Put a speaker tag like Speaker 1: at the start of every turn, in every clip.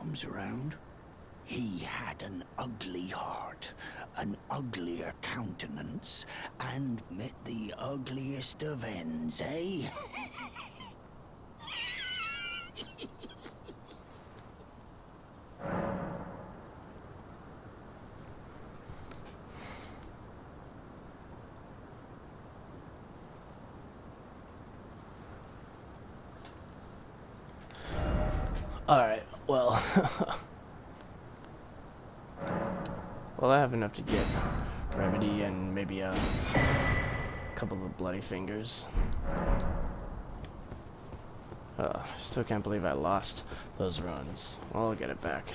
Speaker 1: comes around. He had an ugly heart, an uglier countenance, and met the ugliest of ends, eh?
Speaker 2: Alright, well... well, I have enough to get Remedy and maybe a couple of bloody fingers. Still can't believe I lost those runs. Well, I'll get it back.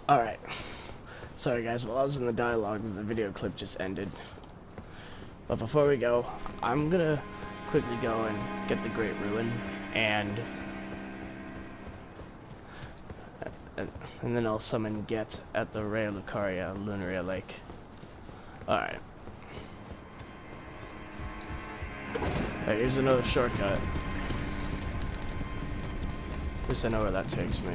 Speaker 2: Alright. Sorry guys, while I was in the dialogue, the video clip just ended. But before we go, I'm gonna quickly go and get the Great Ruin, and then I'll summon Get at the Ray Lucaria Lunaria Lake. Alright. Here's another shortcut. At least I know where that takes me.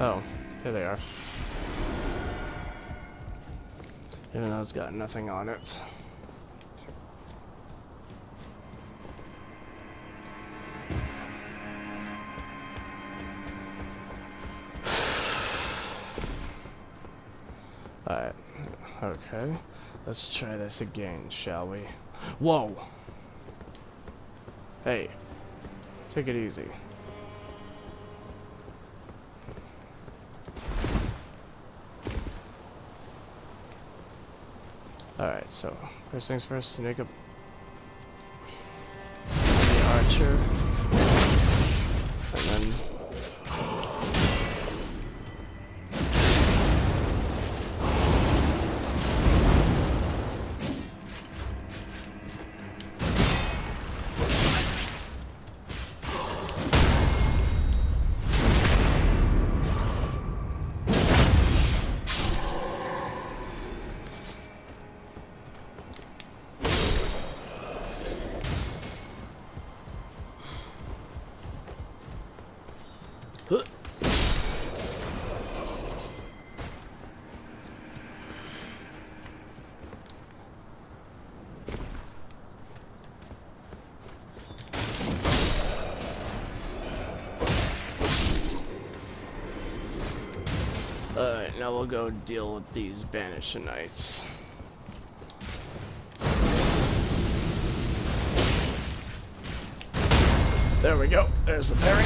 Speaker 2: Oh, here they are. Even though it's got nothing on it. Alright, okay. Let's try this again, shall we? Whoa! Hey, take it easy. Alright, so first things first, make up the archer, and then alright, now we'll go deal with these Banished Knights. There we go. There's the parry.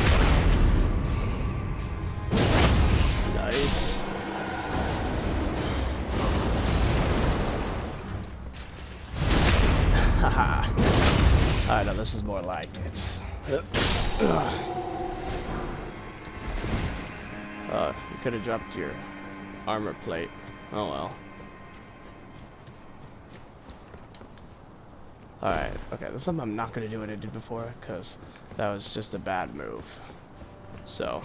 Speaker 2: Nice. Haha. I know this is more like it. You could have dropped your armor plate. Oh well. Alright, okay, this is something I'm not gonna do what I did before, because that was just a bad move. So.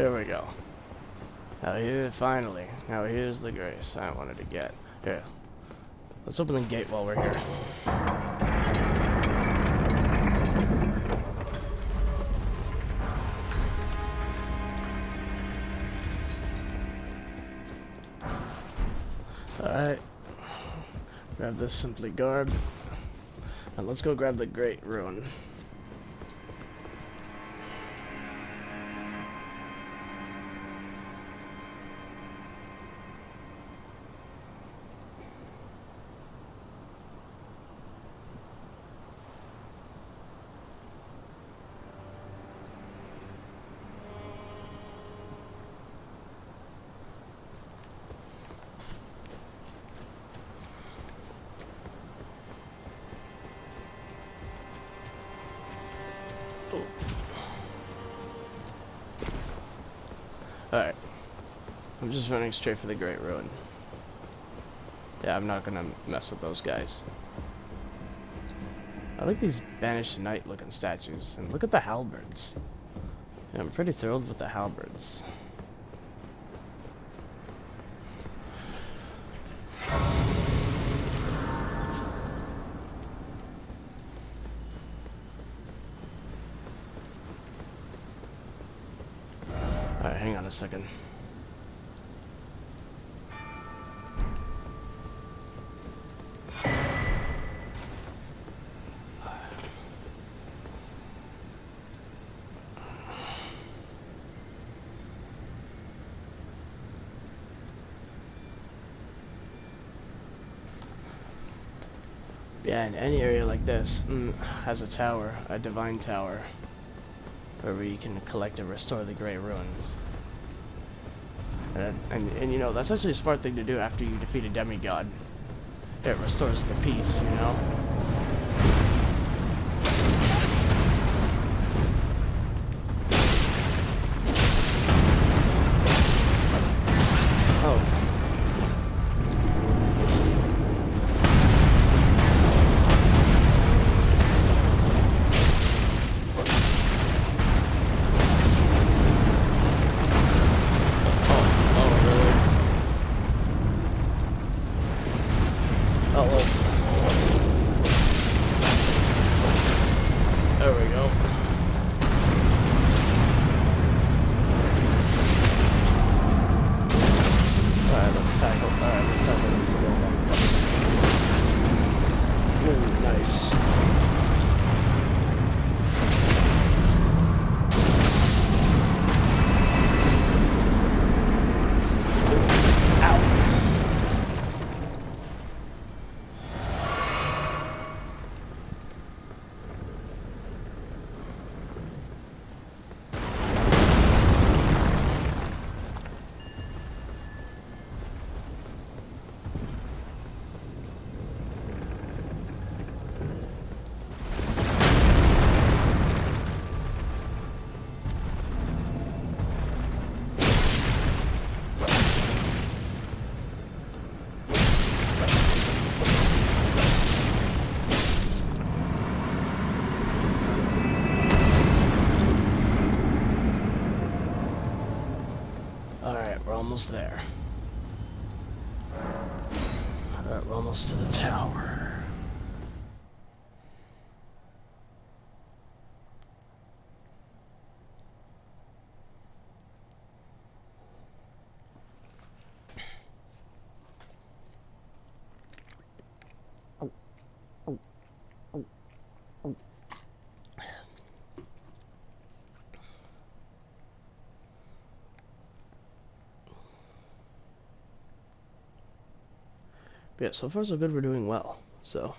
Speaker 2: There we go. Now here, finally. Now here's the grace I wanted to get. Here. Let's open the gate while we're here. Alright. Grab this simply garb. And let's go grab the Great Ruin. Alright. I'm just running straight for the Great Ruin. Yeah, I'm not gonna mess with those guys. I like these Banished Knight looking statues, and look at the halberds. Yeah, I'm pretty thrilled with the halberds. Alright, hang on a second. Yeah, in any area like this has a tower, a divine tower, where you can collect and restore the Great Ruins. And you know, that's actually a smart thing to do after you defeat a demigod. It restores the peace, you know? There we go. Alright, let's tackle these golems. Ooh, nice. Alright, we're almost there. Alright, we're almost to the tower. But yeah, so far so good, we're doing well, so.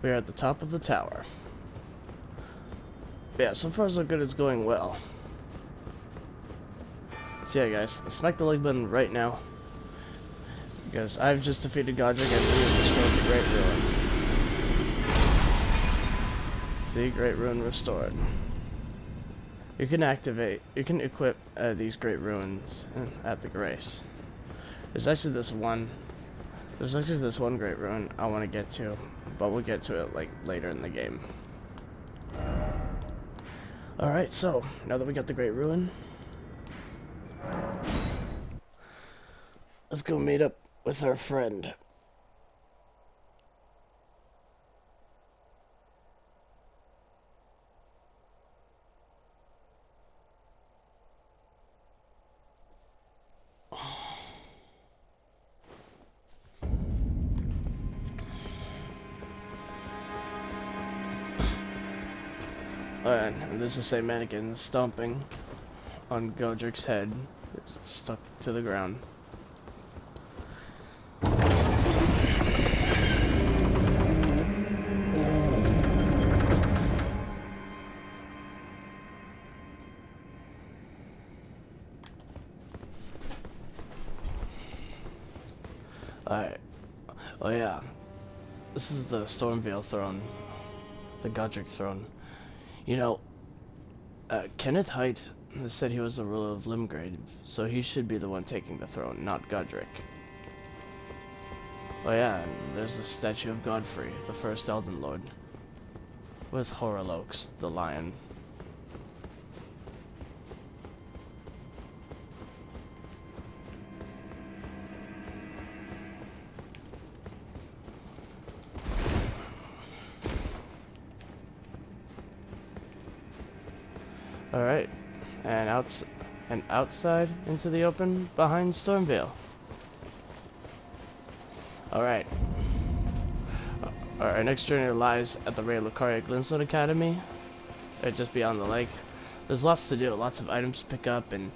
Speaker 2: We are at the top of the tower. Yeah, so far so good, it's going well. So yeah guys, smack the like button right now. Because I've just defeated Godric and we have restored the Great Ruin. See, Great Ruin restored. You can equip these Great Ruins at the Grace. There's actually this one Great Ruin I want to get to, but we'll get to it like later in the game. Alright, so now that we got the Great Ruin, let's go meet up with our friend. And this is the same mannequin stomping on Godric's head. It's stuck to the ground. Alright. Oh yeah. This is the Stormveil throne. The Godric throne. You know, Kenneth Height said he was the ruler of Limgrave, so he should be the one taking the throne, not Godric. Oh yeah, and there's the statue of Godfrey, the first Elden Lord. With Horolox, the lion. Alright, and outside into the open behind Stormveil. Alright. Our next journey lies at the Ray Lucaria Glintstone Academy, just beyond the lake. There's lots to do, lots of items to pick up, and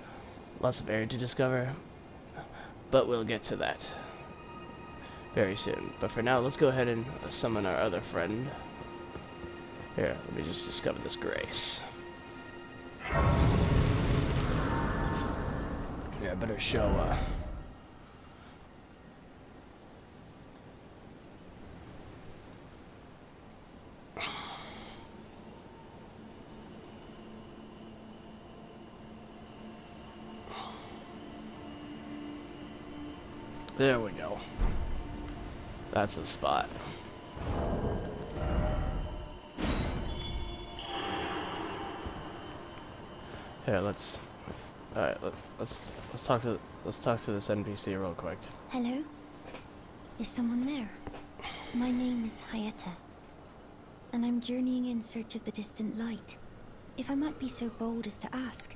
Speaker 2: lots of area to discover, but we'll get to that very soon. But for now, let's go ahead and summon our other friend. Here, let me just discover this Grace. Yeah, I better show, There we go. That's the spot. Here, let's talk to this NPC real quick.
Speaker 3: Hello? Is someone there? My name is Hayata, and I'm journeying in search of the distant light. If I might be so bold as to ask,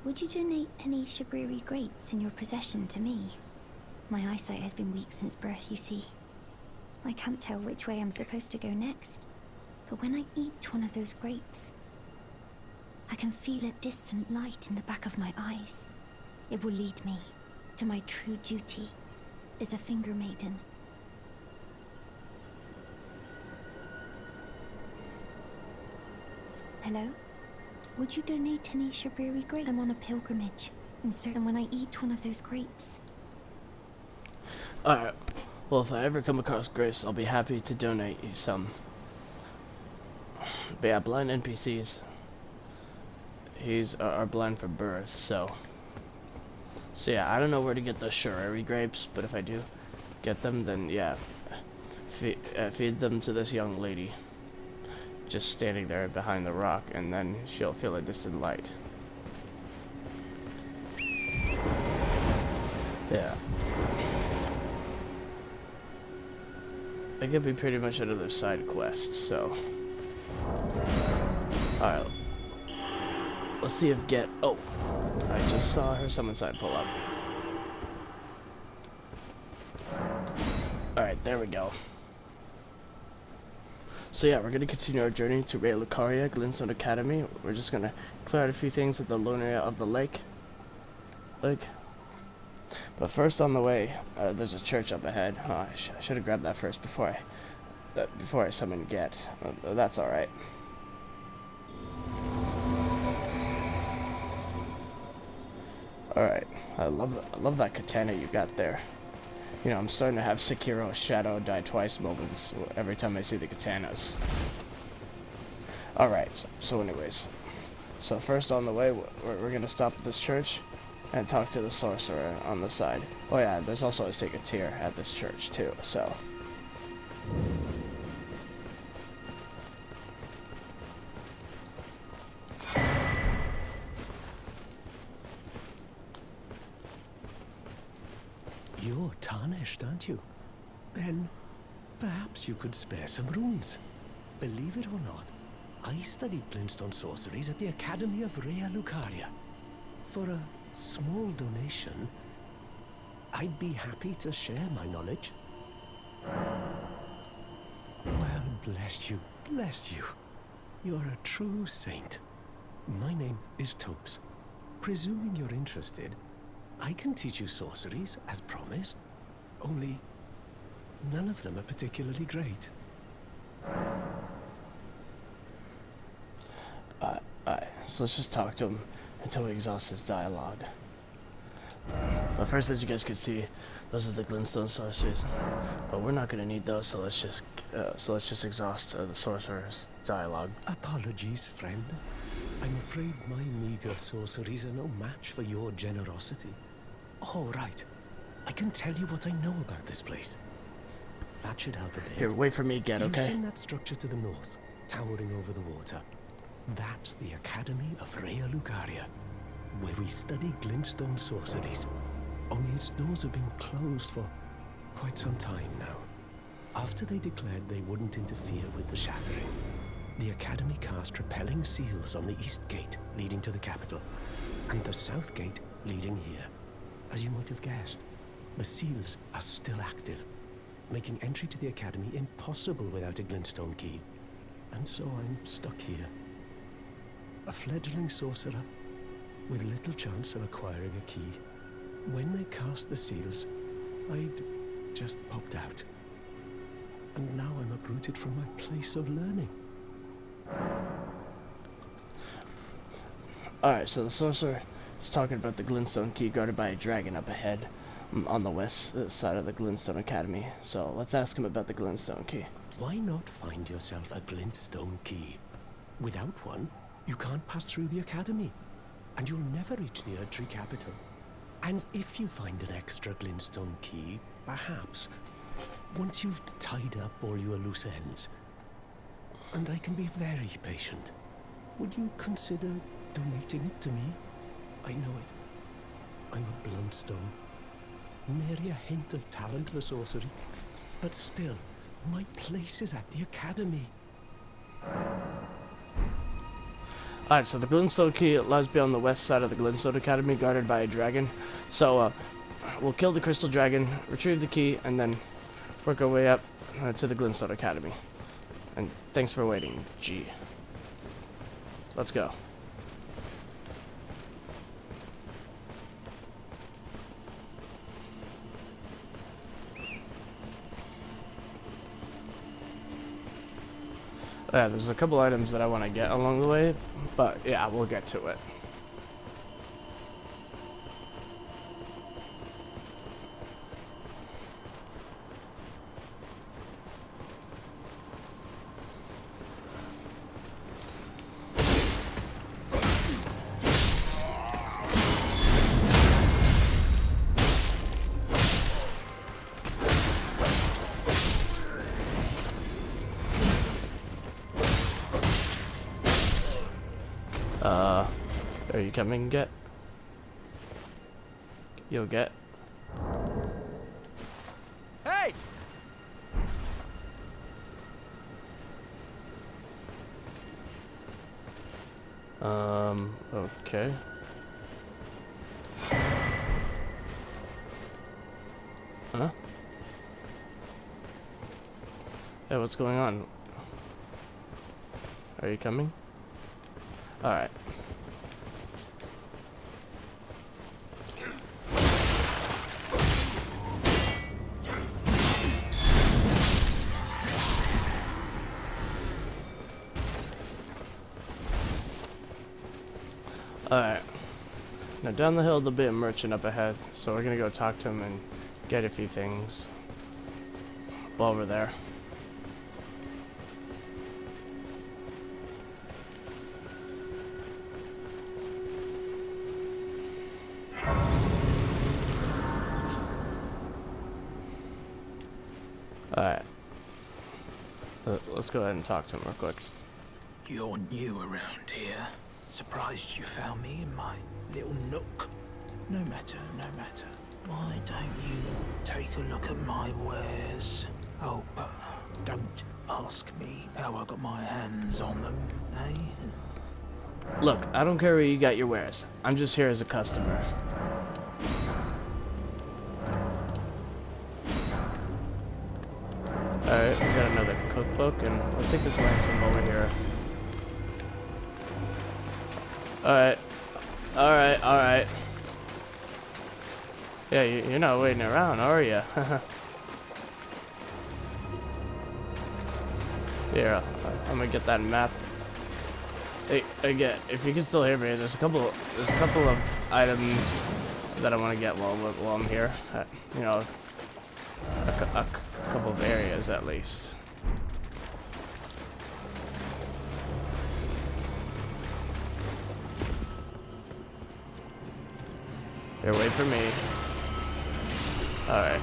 Speaker 3: would you donate any Shabriri grapes in your possession to me? My eyesight has been weak since birth, you see. I can't tell which way I'm supposed to go next, but when I eat one of those grapes, I can feel a distant light in the back of my eyes. It will lead me to my true duty as a finger maiden. Hello? Would you donate any Shabriri grapes? I'm on a pilgrimage, and when I eat one of those grapes.
Speaker 2: Alright, well if I ever come across Grace, I'll be happy to donate you some. But yeah, blind NPCs, are blind from birth, so yeah, I don't know where to get the Shabriri grapes, but if I do get them, then yeah, feed them to this young lady, just standing there behind the rock, and then she'll feel a distant light. Yeah. It could be pretty much another side quest, so. Alright. Let's see if oh, I just saw her summon sign pull up. Alright, there we go. So yeah, we're gonna continue our journey to Ray Lucaria Glintstone Academy. We're just gonna clear out a few things at the lone area of the lake. But first on the way, there's a church up ahead. Oh, I should have grabbed that first before before I summon Get. That's alright. Alright, I love that katana you got there. You know, I'm starting to have Sekiro Shadow Die Twice moments every time I see the katanas. Alright, so anyways. So first on the way, we're gonna stop at this church and talk to the sorcerer on the side. Oh yeah, there's also a sacred tear at this church too, so.
Speaker 4: You're tarnished, aren't you? Then, perhaps you could spare some runes. Believe it or not, I studied glintstone sorceries at the Academy of Rea Lucaria. For a small donation, I'd be happy to share my knowledge. Well, bless you, bless you. You're a true saint. My name is Topes. Presuming you're interested, I can teach you sorceries, as promised. Only, none of them are particularly great.
Speaker 2: So let's just talk to him until we exhaust his dialogue. But first, as you guys can see, those are the glintstone sorceries. But we're not gonna need those, so let's just exhaust the sorcerer's dialogue.
Speaker 4: Apologies, friend. I'm afraid my meager sorceries are no match for your generosity. Oh, right. I can tell you what I know about this place. That should help a bit.
Speaker 2: Here, wait for me, Get, okay?
Speaker 4: You've seen that structure to the north, towering over the water. That's the Academy of Rea Lucaria, where we study glintstone sorceries. Only its doors have been closed for quite some time now. After they declared they wouldn't interfere with the shattering, the Academy cast repelling seals on the east gate leading to the capital, and the south gate leading here. As you might have guessed, the seals are still active, making entry to the Academy impossible without a glintstone key. And so I'm stuck here. A fledgling sorcerer with little chance of acquiring a key. When they cast the seals, I'd just popped out. And now I'm uprooted from my place of learning.
Speaker 2: Alright, so the sorcerer is talking about the glintstone key guarded by a dragon up ahead on the west side of the Glintstone Academy. So let's ask him about the glintstone key.
Speaker 4: Why not find yourself a glintstone key? Without one, you can't pass through the Academy, and you'll never reach the Erdtree capital. And if you find an extra glintstone key, perhaps, once you've tied up all your loose ends, and I can be very patient, would you consider donating it to me? I know it. I'm a bluntstone. Nary a hint of talent for sorcery. But still, my place is at the Academy.
Speaker 2: Alright, so the glintstone key lies beyond the west side of the Glintstone Academy, guarded by a dragon. So, we'll kill the crystal dragon, retrieve the key, and then work our way up to the Glintstone Academy. And thanks for waiting, G. Let's go. Yeah, there's a couple items that I want to get along the way, but yeah, we'll get to it. Are you coming, Get? You'll get.
Speaker 4: Hey!
Speaker 2: Okay. Huh? Hey, what's going on? Are you coming? Alright. Alright. Now down the hill there'll be a merchant up ahead, so we're gonna go talk to him and get a few things while we're there. Alright. Let's go ahead and talk to him real quick.
Speaker 5: You're new around here. Surprised you found me in my little nook. No matter, no matter. Why don't you take a look at my wares? Oh, but don't ask me how I got my hands on them, eh?
Speaker 2: Look, I don't care where you got your wares. I'm just here as a customer. Alright, we got another cookbook, and let's take this lantern over here. Alright. Alright, alright. Yeah, you're not waiting around, are you? Here, I'm gonna get that map. Hey, again, if you can still hear me, there's a couple of items that I want to get while I'm here. You know, a couple of areas at least. Here, wait for me. Alright.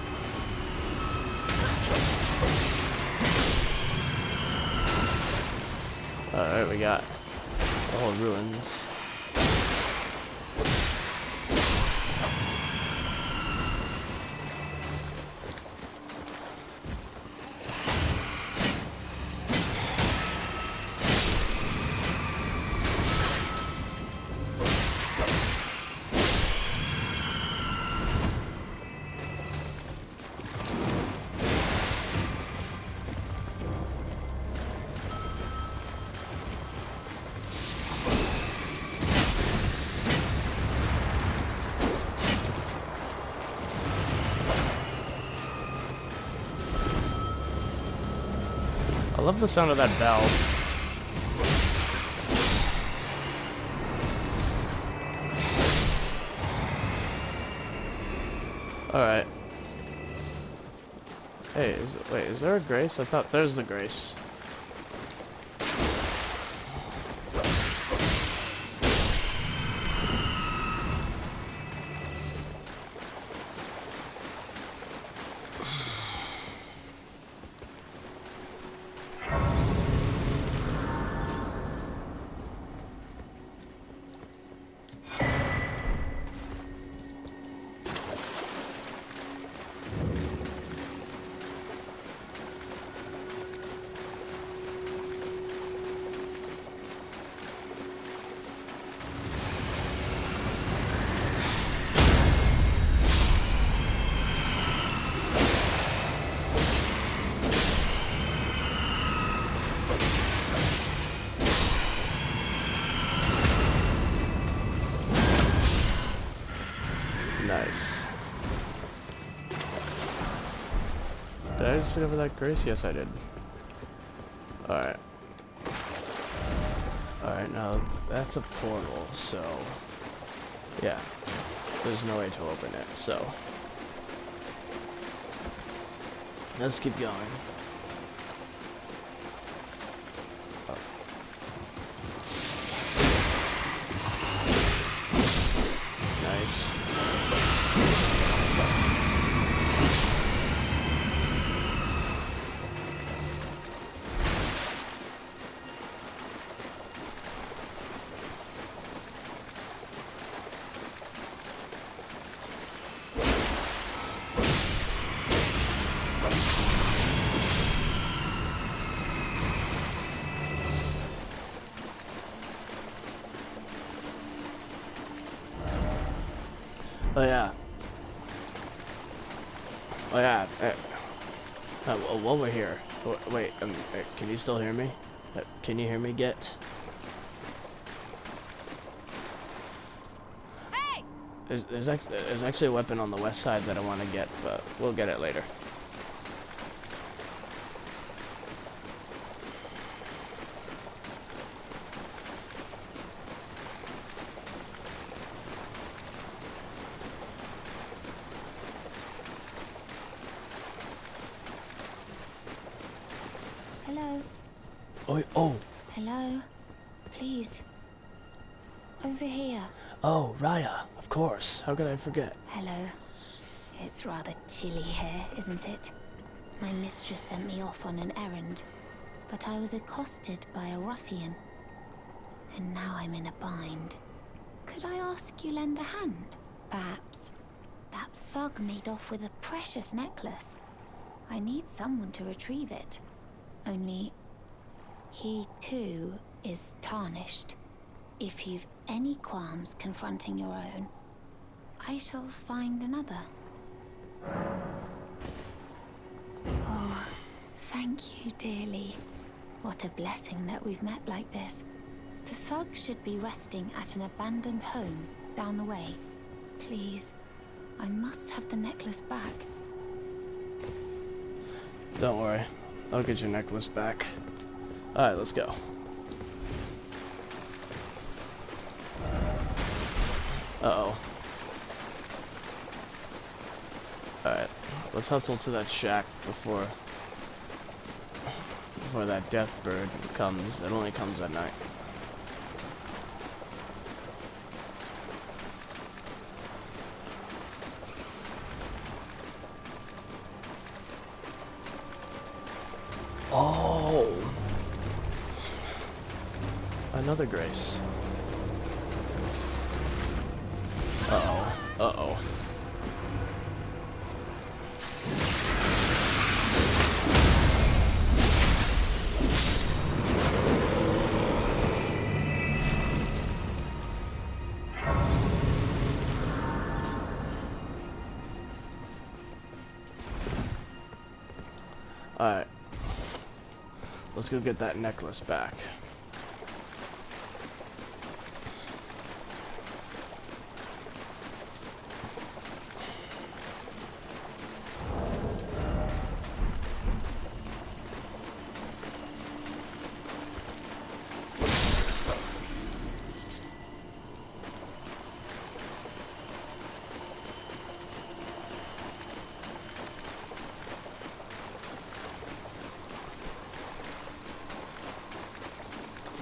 Speaker 2: Alright, we got all ruins. I love the sound of that bell. Alright. Hey, wait, is there a grace? I thought there's the grace. Nice. Did I just discover that grace? Yes, I did. Alright. Alright, now that's a portal, so... yeah. There's no way to open it, so... let's keep going. Oh. Nice. Oh yeah. Oh yeah. While we're here, wait. Can you still hear me? Can you hear me? Get.
Speaker 3: Hey!
Speaker 2: There's actually a weapon on the west side that I want to get, but we'll get it later. Oh,
Speaker 3: Hello? Please. Over here.
Speaker 2: oh, Raya, of course. How could I forget?
Speaker 3: Hello. It's rather chilly here, isn't it? My mistress sent me off on an errand, but I was accosted by a ruffian. And now I'm in a bind. Could I ask you lend a hand, perhaps? That thug made off with a precious necklace. I need someone to retrieve it. Only, he too is tarnished. If you've any qualms confronting your own, I shall find another. Oh, thank you dearly. What a blessing that we've met like this. The thug should be resting at an abandoned home down the way. Please, I must have the necklace back.
Speaker 2: Don't worry. I'll get your necklace back. Alright, let's go. Uh-oh. Alright, let's hustle to that shack before that death bird comes. It only comes at night. Oh! Another grace. Uh-oh. Uh-oh. Alright. Let's go get that necklace back.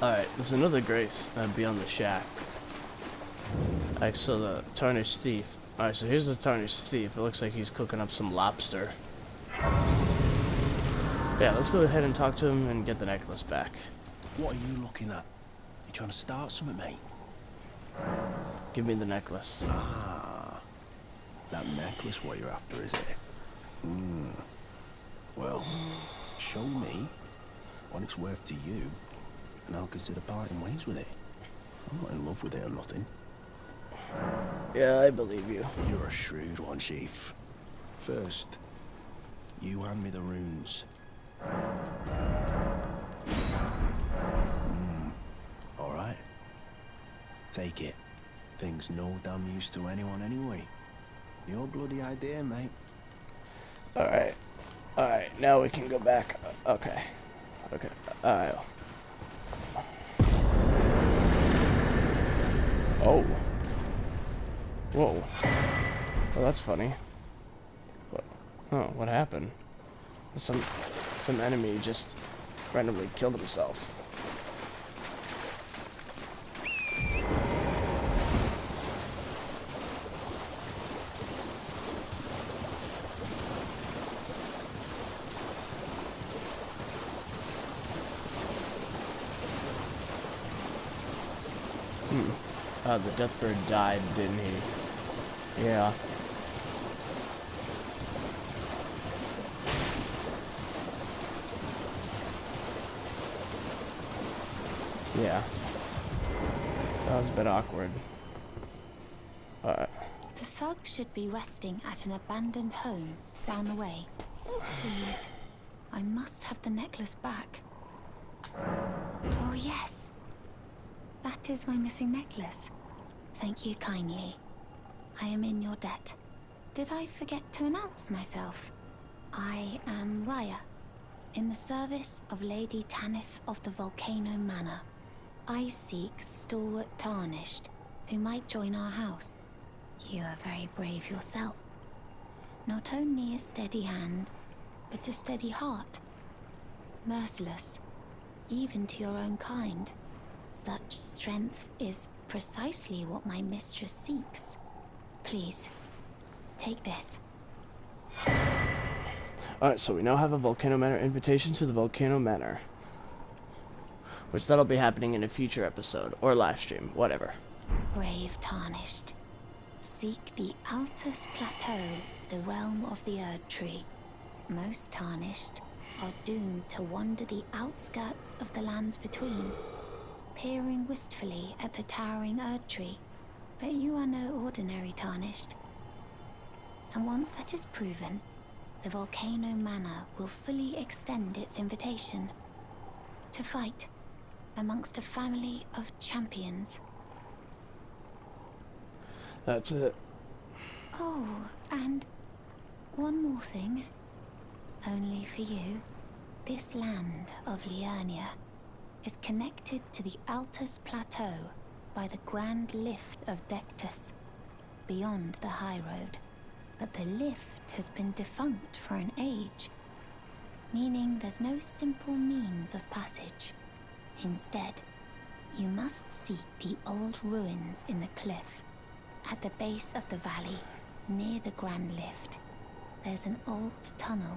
Speaker 2: Alright, there's another grace beyond the shack. I saw the tarnished thief. Alright, so here's the tarnished thief. It looks like he's cooking up some lobster. Yeah, let's go ahead and talk to him and get the necklace back.
Speaker 4: What are you looking at? You trying to start something, mate?
Speaker 2: Give me the necklace.
Speaker 4: Ah, that necklace what you're after, is it? Well, show me what it's worth to you, and I'll consider parting ways with it. I'm not in love with it or nothing.
Speaker 2: Yeah, I believe you.
Speaker 4: You're a shrewd one, Chief. First, you hand me the runes. All right. Take it. Thing's no damn use to anyone anyway. Your bloody idea, mate.
Speaker 2: Alright. Alright, now we can go back. Okay. Okay. Alright. Oh. Whoa. Well, that's funny. What? Oh, what happened? Some enemy just randomly killed himself. The deathbird died, didn't he? Yeah. Yeah. That was a bit awkward. Alright.
Speaker 3: The thug should be resting at an abandoned home down the way. Please, I must have the necklace back. Oh yes. That is my missing necklace. Thank you kindly. I am in your debt. Did I forget to announce myself? I am Raya, in the service of Lady Tanith of the Volcano Manor. I seek stalwart tarnished, who might join our house. You are very brave yourself. Not only a steady hand, but a steady heart. Merciless, even to your own kind. Such strength is precisely what my mistress seeks. Please, take this.
Speaker 2: Alright, so we now have a Volcano Manor invitation to the Volcano Manor. Which that'll be happening in a future episode, or live stream, whatever.
Speaker 3: Brave Tarnished. Seek the Altus Plateau, the realm of the Erd Tree. Most Tarnished are doomed to wander the outskirts of the lands between, peering wistfully at the towering Erd Tree. But you are no ordinary Tarnished. And once that is proven, the Volcano Manor will fully extend its invitation to fight amongst a family of champions.
Speaker 2: That's it.
Speaker 3: Oh, and one more thing. Only for you. This land of Liurnia is connected to the Altus Plateau by the Grand Lift of Dectus, beyond the High Road. But the lift has been defunct for an age, meaning there's no simple means of passage. Instead, you must seek the old ruins in the cliff. At the base of the valley, near the Grand Lift, there's an old tunnel.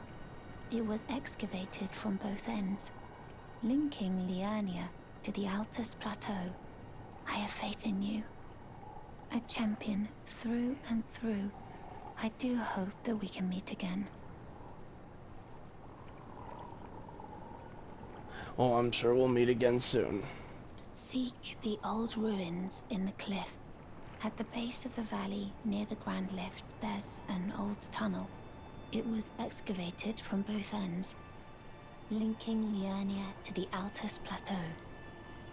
Speaker 3: It was excavated from both ends, linking Liurnia to the Altus Plateau. I have faith in you. A champion through and through. I do hope that we can meet again.
Speaker 2: Oh, I'm sure we'll meet again soon.
Speaker 3: Seek the old ruins in the cliff. At the base of the valley, near the Grand Lift, there's an old tunnel. It was excavated from both ends, linking Liurnia to the Altus Plateau.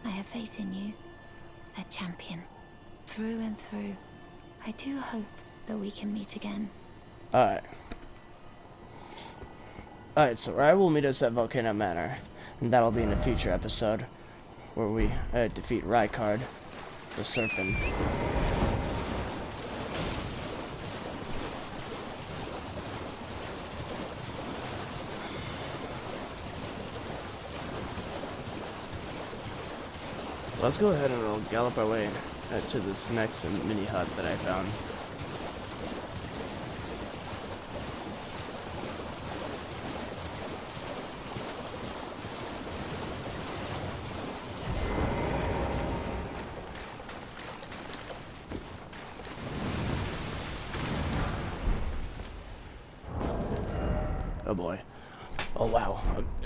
Speaker 3: I have faith in you. A champion. Through and through. I do hope that we can meet again.
Speaker 2: Alright. Alright, so Rye will meet us at Volcano Manor, and that'll be in a future episode, where we defeat Rykard, the Serpent. Let's go ahead and we'll gallop our way to this next mini hut that I found. Oh boy. Oh wow.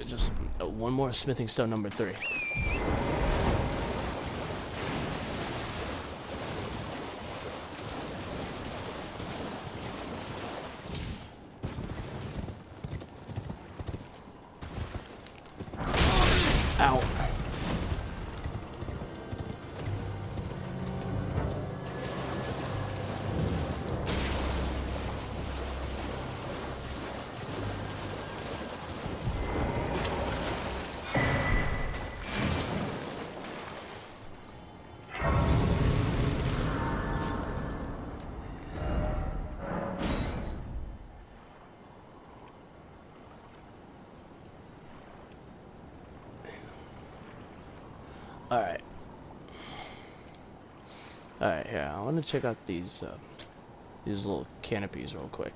Speaker 2: Just one more smithing stone number 3. Ow. Alright. Alright, here, I want to check out these little canopies real quick.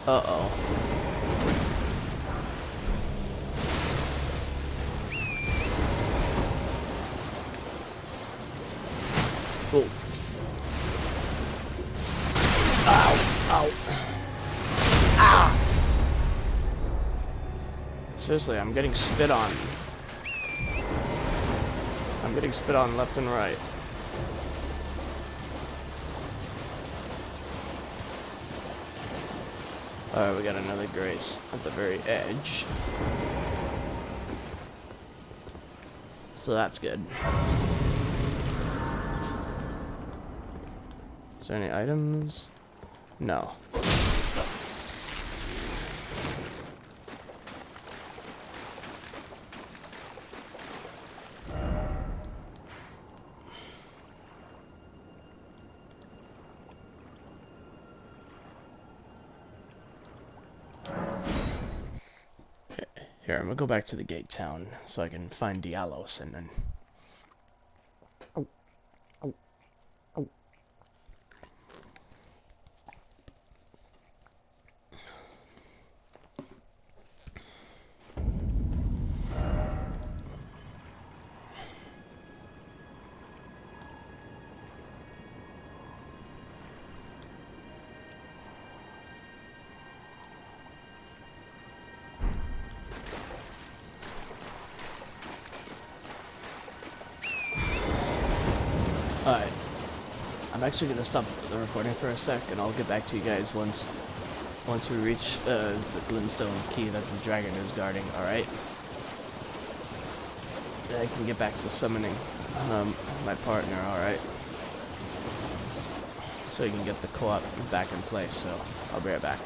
Speaker 2: Uh-oh. Oh. Ow. Ow. Ah! Seriously, I'm getting spit on. I'm getting spit on left and right. Alright, we got another grace at the very edge. So that's good. Is there any items? No. Here, I'm gonna go back to the gate town so I can find Dialos and then... Alright. I'm actually gonna stop the recording for a sec, and I'll get back to you guys once we reach the glintstone key that the dragon is guarding. Alright. Then I can get back to summoning my partner. Alright. So you can get the co-op back in place. So I'll be right back.